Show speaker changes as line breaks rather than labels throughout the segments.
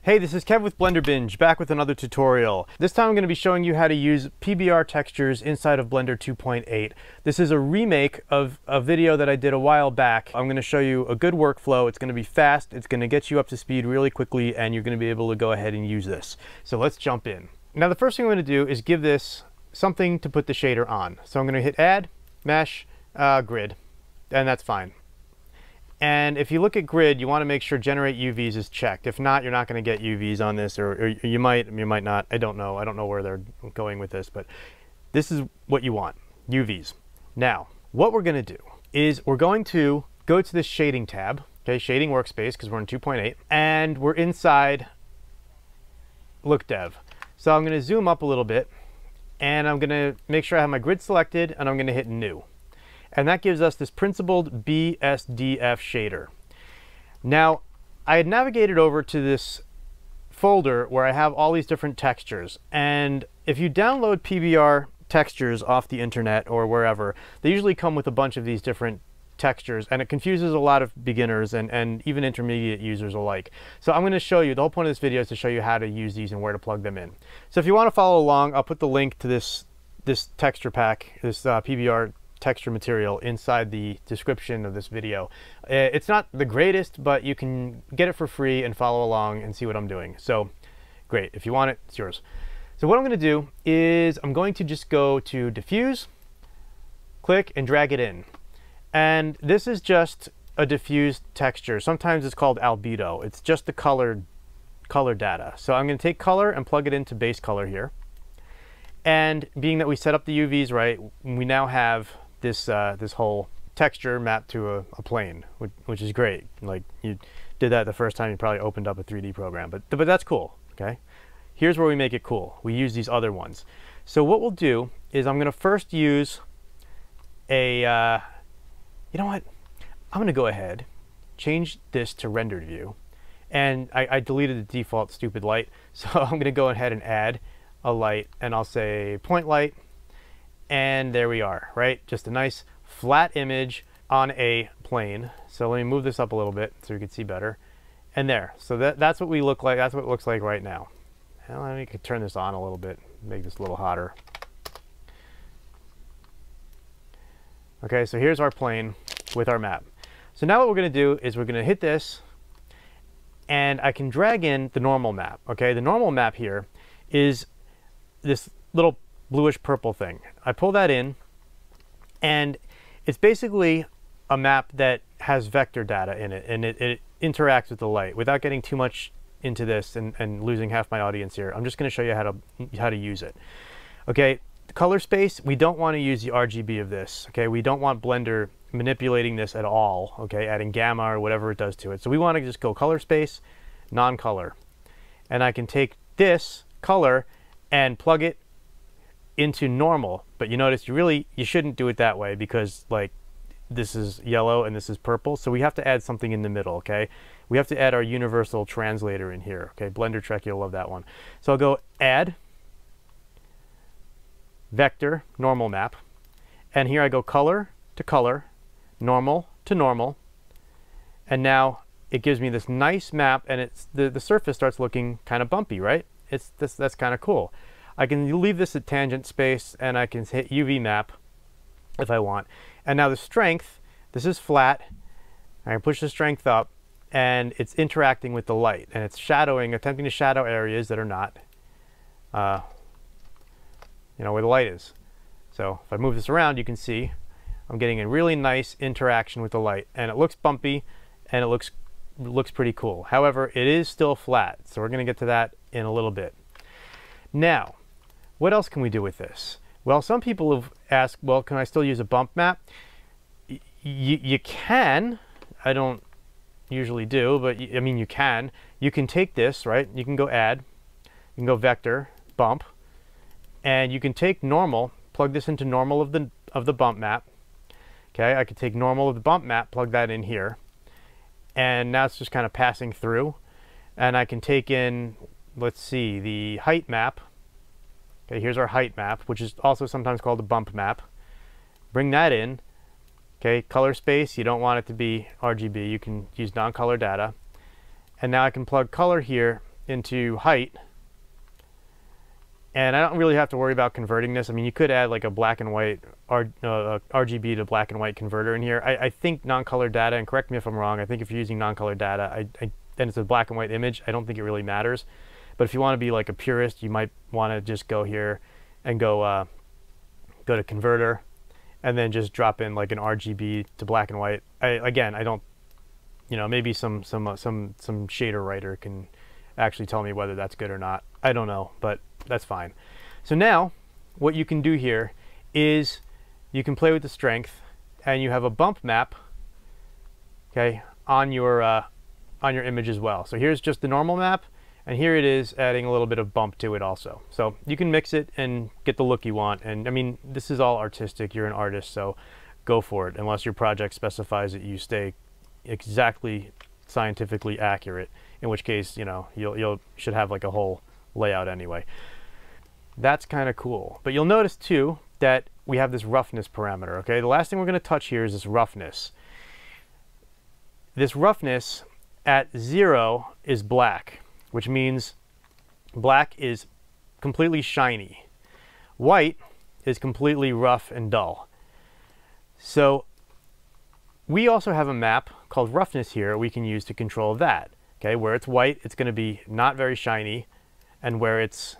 Hey, this is Kev with Blender Binge, back with another tutorial. This time I'm going to be showing you how to use PBR textures inside of Blender 2.8. This is a remake of a video that I did a while back. I'm going to show you a good workflow. It's going to be fast, it's going to get you up to speed really quickly, and you're going to be able to go ahead and use this. So let's jump in. Now the first thing I'm going to do is give this something to put the shader on. So I'm going to hit Add, Mesh, Grid, and that's fine. And if you look at grid, you want to make sure generate UVs is checked. If not, you're not going to get UVs on this, or you might not. I don't know where they're going with this, but this is what you want, UVs. Now, what we're going to do is we're going to go to this shading tab, okay, shading workspace, because we're in 2.8, and we're inside Look Dev. So I'm going to zoom up a little bit, and I'm going to make sure I have my grid selected, and I'm going to hit New. And that gives us this principled BSDF shader. Now, I had navigated over to this folder where I have all these different textures. And if you download PBR textures off the internet or wherever, they usually come with a bunch of these different textures, and it confuses a lot of beginners and even intermediate users alike. So I'm going to show you, the whole point of this video is to show you how to use these and where to plug them in. So if you want to follow along, I'll put the link to this texture pack, this PBR texture material inside the description of this video. It's not the greatest, but you can get it for free and follow along and see what I'm doing. So great, if you want it, it's yours. So what I'm going to do is I'm going to just go to diffuse, click and drag it in. And this is just a diffused texture. Sometimes it's called albedo. It's just the color data. So I'm going to take color and plug it into base color here. And being that we set up the UVs right, we now have this this whole texture mapped to a plane, which is great. Like, you did that the first time you probably opened up a 3D program, but that's cool. Okay, here's where we make it cool. We use these other ones. So what we'll do is I'm going to first use a you know what, I'm going to go ahead, change this to rendered view, and I deleted the default stupid light, so I'm going to go ahead and add a light, and I'll say point light, and there we are, right? Just a nice flat image on a plane. So let me move this up a little bit so you can see better. And there, so that's what we look like. That's what it looks like right now. And let me turn this on a little bit, make this a little hotter. Okay, so here's our plane with our map. So now what we're going to do is we're going to hit this, and I can drag in the normal map. Okay, the normal map here is this little bluish purple thing. I pull that in, and it's basically a map that has vector data in it, and it interacts with the light. Without getting too much into this and losing half my audience here, I'm just going to show you how to use it. Okay, the color space, we don't want to use the RGB of this. Okay, we don't want Blender manipulating this at all. Okay, adding gamma or whatever it does to it. So we want to just go color space, non-color, and I can take this color and plug it into normal. But you notice you shouldn't do it that way, because like this is yellow and this is purple, so we have to add something in the middle. Okay, we have to add our universal translator in here. Okay, Blender Trek, you'll love that one. So I'll go add vector normal map, and here I go color to color, normal to normal, and now it gives me this nice map, and it's the surface starts looking kind of bumpy, right? That's kind of cool. I can leave this at tangent space, and I can hit UV map if I want. And now the strength, this is flat. I can push the strength up, and it's interacting with the light, and it's shadowing, attempting to shadow areas that are not, you know, where the light is. So if I move this around, you can see I'm getting a really nice interaction with the light, and it looks bumpy, and it looks pretty cool. However, it is still flat, so we're going to get to that in a little bit. Now, what else can we do with this? Well, some people have asked, well, can I still use a bump map? You can. I don't usually do, but I mean, you can. You can take this, right? You can go add, you can go vector, bump, and you can take normal, plug this into normal of the bump map. Okay, I could take normal of the bump map, plug that in here, and now it's just kind of passing through. And I can take in, let's see, the height map. Okay, here's our height map, which is also sometimes called a bump map. Bring that in. Okay, color space, you don't want it to be RGB. You can use non-color data. And now I can plug color here into height, and I don't really have to worry about converting this. I mean, you could add like a black and white RGB to black and white converter in here. I think non-colored data, and correct me if I'm wrong, I think if you're using non-colored data, and it's a black and white image, I don't think it really matters. But if you want to be like a purist, you might want to just go here and go to converter, and then just drop in like an RGB to black and white. Again, I don't, you know, maybe some shader writer can actually tell me whether that's good or not. I don't know, but that's fine. So now what you can do here is you can play with the strength, and you have a bump map, okay, on your image as well. So here's just the normal map, and here it is adding a little bit of bump to it also. So you can mix it and get the look you want. And I mean, this is all artistic. You're an artist, so go for it, unless your project specifies that you stay exactly scientifically accurate, in which case, you know, you'll should have like a whole layout anyway. That's kind of cool. But you'll notice too that we have this roughness parameter, okay? The last thing we're going to touch here is this roughness. This roughness at 0 is black, which means black is completely shiny. White is completely rough and dull. So we also have a map called roughness here we can use to control that. Okay, where it's white, it's going to be not very shiny, and where it's,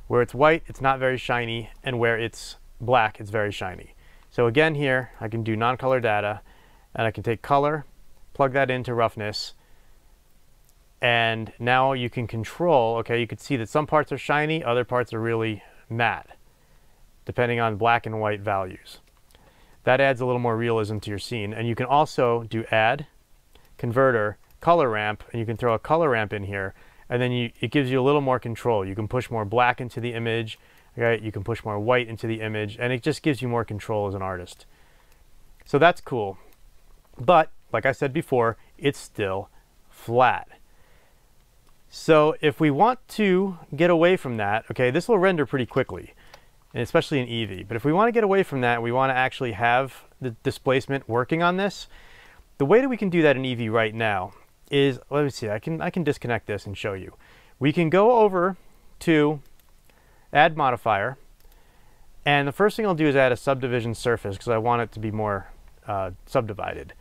where it's white, it's not very shiny, and where it's black, it's very shiny. So again here, I can do non-color data, and I can take color, plug that into roughness, and now you can control, okay, you can see that some parts are shiny, other parts are really matte, depending on black and white values. That adds a little more realism to your scene. And you can also do add, converter, color ramp, and you can throw a color ramp in here, and then it gives you a little more control. You can push more black into the image, okay? You can push more white into the image, and it just gives you more control as an artist. So that's cool. But like I said before, it's still flat. So if we want to get away from that, okay, this will render pretty quickly, and especially in Eevee. But if we want to get away from that, we want to actually have the displacement working on this. The way that we can do that in Eevee right now is, let me see, I can disconnect this and show you. We can go over to add modifier, and the first thing I'll do is add a subdivision surface because I want it to be more subdivided.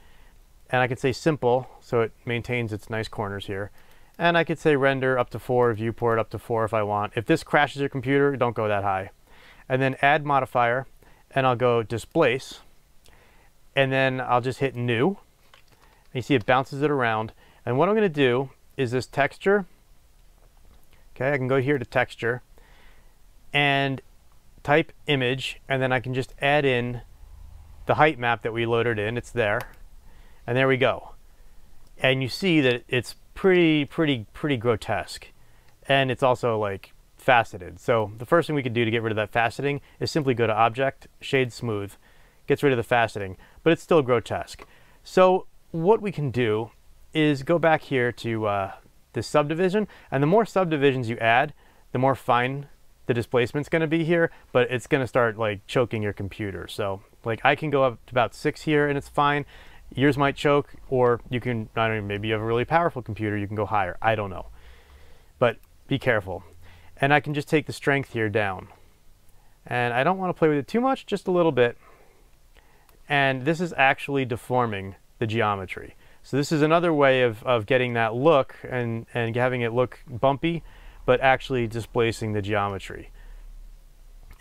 And I could say simple, so it maintains its nice corners here. And I could say render up to 4, viewport up to 4 if I want. If this crashes your computer, don't go that high. And then add modifier, and I'll go displace, and then I'll just hit new. And you see it bounces it around. And what I'm going to do is this texture. Okay, I can go here to texture and type image, and then I can just add in the height map that we loaded in. It's there, and there we go. And you see that it's pretty grotesque, and it's also like faceted. So the first thing we could do to get rid of that faceting is simply go to Object, Shade Smooth, gets rid of the faceting, but it's still grotesque. So what we can do is go back here to this subdivision, and the more subdivisions you add, the more fine the displacement's going to be here, but it's going to start like choking your computer. So like I can go up to about 6 here and it's fine. Yours might choke, or you can, I don't know, maybe you have a really powerful computer, you can go higher. I don't know. But be careful. And I can just take the strength here down. And I don't want to play with it too much, just a little bit. And this is actually deforming the geometry. So this is another way of getting that look and having it look bumpy, but actually displacing the geometry.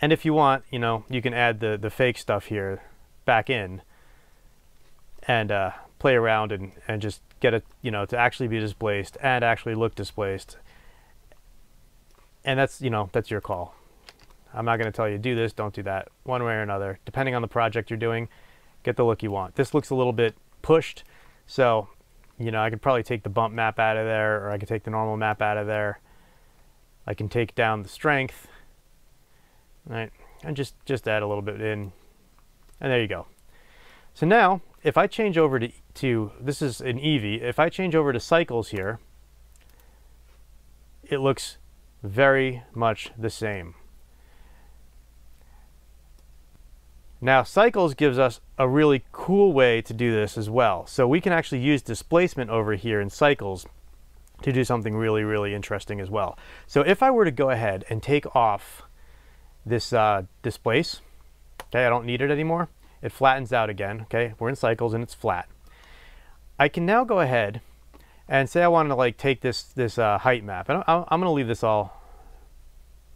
And if you want, you know, you can add the fake stuff here back in and play around and just get it, you know, to actually be displaced and actually look displaced. And that's, you know, that's your call. I'm not going to tell you do this, don't do that, one way or another. Depending on the project you're doing, get the look you want. This looks a little bit pushed, so, you know, I could probably take the bump map out of there, or I could take the normal map out of there. I can take down the strength, right, and just add a little bit in, and there you go. So now, if I change over to this is in Eevee, if I change over to cycles here, it looks very much the same. Now Cycles gives us a really cool way to do this as well. So we can actually use displacement over here in Cycles to do something really, really interesting as well. So if I were to go ahead and take off this displace, okay, I don't need it anymore. It flattens out again, okay? We're in Cycles and it's flat. I can now go ahead and say I want to like take this height map. And I'm going to leave this all,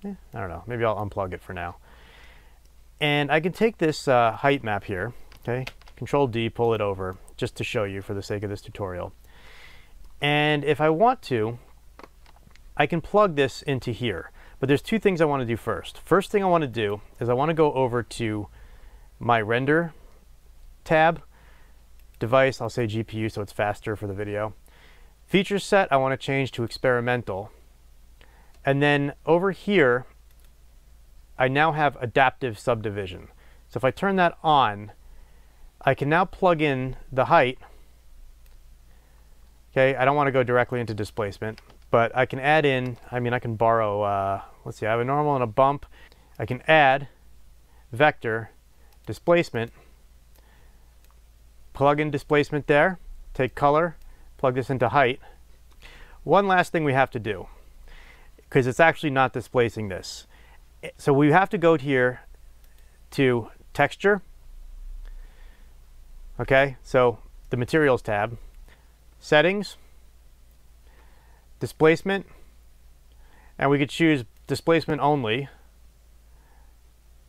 I don't know, maybe I'll unplug it for now. And I can take this height map here, okay? Control D, pull it over, just to show you for the sake of this tutorial. And if I want to, I can plug this into here. But there's two things I want to do first. First thing I want to do is I want to go over to my render tab, device, I'll say GPU so it's faster for the video. Feature set, I want to change to experimental. And then over here, I now have adaptive subdivision. So if I turn that on, I can now plug in the height. Okay, I don't want to go directly into displacement, but I can add in, I mean, I can borrow, let's see, I have a normal and a bump. I can add vector, displacement, plug in displacement there, take color, plug this into height. One last thing we have to do, because it's actually not displacing this. So we have to go here to texture. Okay, so the materials tab, settings, displacement, and we could choose displacement only.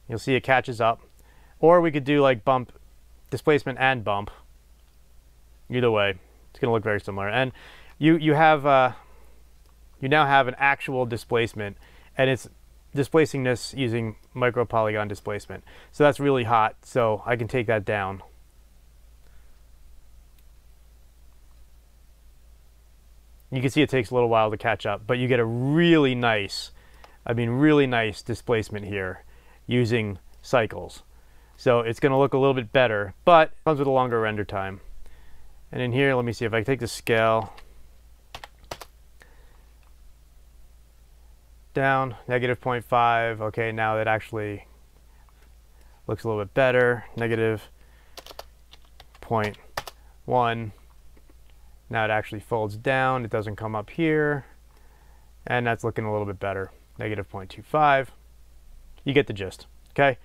You'll see it catches up. Or we could do like bump, displacement and bump. Either way, it's going to look very similar. And you now have an actual displacement, and it's displacing this using micro polygon displacement. So that's really hot, so I can take that down. You can see it takes a little while to catch up, but you get a really nice, really nice displacement here using Cycles. So it's going to look a little bit better, but it comes with a longer render time. And in here, let me see if I take the scale down, -0.5. Okay, now that actually looks a little bit better. -0.1. Now it actually folds down. It doesn't come up here. And that's looking a little bit better. -0.25. You get the gist. Okay?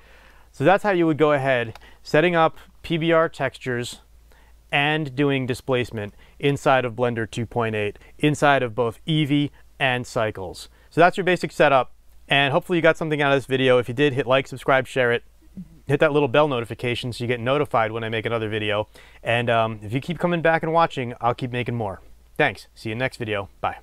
So that's how you would go ahead setting up PBR textures and doing displacement inside of Blender 2.8, inside of both Eevee and Cycles. So that's your basic setup, and hopefully you got something out of this video. If you did, hit like, subscribe, share it. Hit that little bell notification so you get notified when I make another video. And if you keep coming back and watching, I'll keep making more. Thanks. See you in the next video. Bye.